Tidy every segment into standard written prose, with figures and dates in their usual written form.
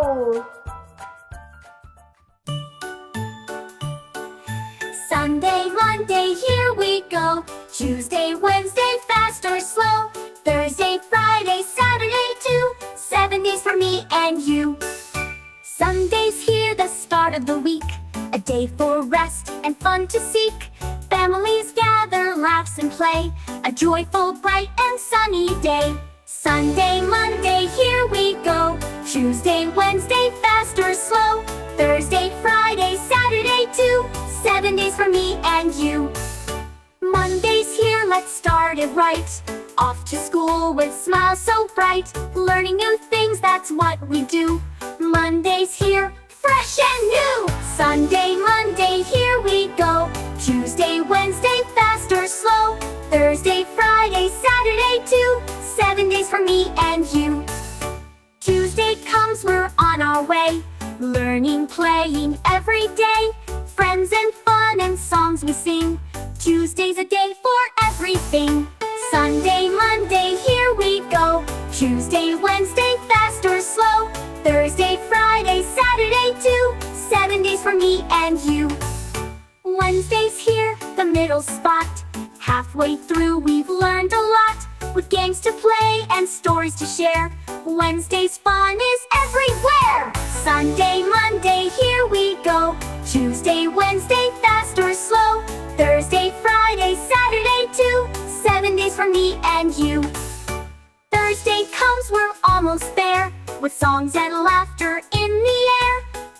go! Sunday, Monday, here we go. Tuesday, Wednesday, fast or slow. Thursday, Friday, Saturday too. 7 days for me and you. Sunday's here, the start of the week. A day for rest and fun to seek. Families gather, laughs and play. A joyful, bright and sunny day. Sunday, Monday, here we go. Tuesday, Wednesday, fast or slow. Thursday, Friday, Saturday too. 7 days for me and you. Monday's here, let's start it right. Off to school with smiles so bright. Learning new things, that's what we do. Monday's here, fresh and new. Sunday, Monday, here we go. Tuesday, Wednesday, fast or slow. Thursday, Friday, Saturday too. 7 days for me and you. Tuesday comes, we're on our way. Learning, playing every day. Friends and fun and songs we sing. Tuesday's a day for everything. Sunday, Monday, here we go. Tuesday, Wednesday, fast or slow. Thursday, Friday, Saturday too. 7 days for me and you. Wednesday's here, the middle spot. Halfway through we've learned a lot. With games to play and stories to share. Wednesday's fun is everywhere. Sunday, Monday, here we go. Tuesday, Wednesday, fast or slow. Thursday, Friday, Saturday too. 7 days for me and you. Thursday comes, we're almost there. With songs and laughter in the air.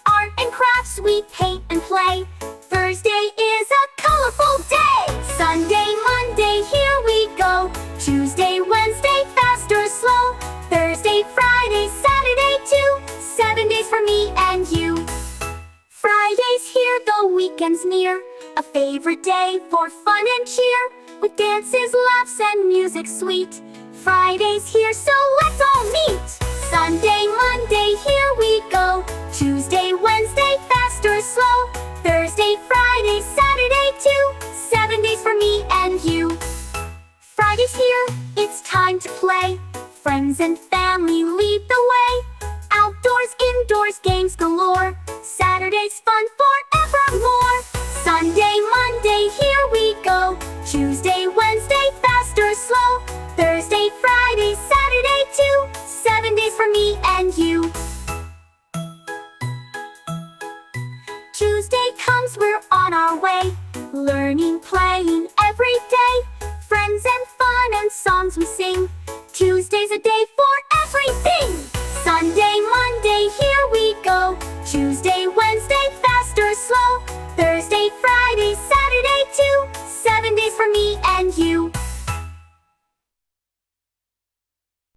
Art and crafts, we paint and play. Thursday is a colorful day. Sunday, Monday, here we go. Tuesday, Wednesday, fast or slow. Thursday, Friday, Saturday too. 7 days for me and you. Friday's here, the weekend's near. A favorite day for fun and cheer. With dances, laughs, and music sweet. Friday's here, so let's all meet. Sunday, Monday, here we go. Tuesday, Wednesday, fast or slow. Thursday, Friday, Saturday too. 7 days for me and you. Friday's here, it's time to play. Friends and family lead the way. Outdoors, indoors, games galore. Saturday's fun forevermore. Sunday, Monday, here we go. Tuesday, Wednesday, fast or slow. Thursday, Friday, Saturday too. 7 days for me and you. Tuesday comes, we're on our way. Learning, playing every day. Friends and fun and songs we sing. Tuesday's a day for everything. Sunday, Monday, here we go. Tuesday, Wednesday, fast or slow. Thursday, Friday, Saturday too. 7 days for me and you.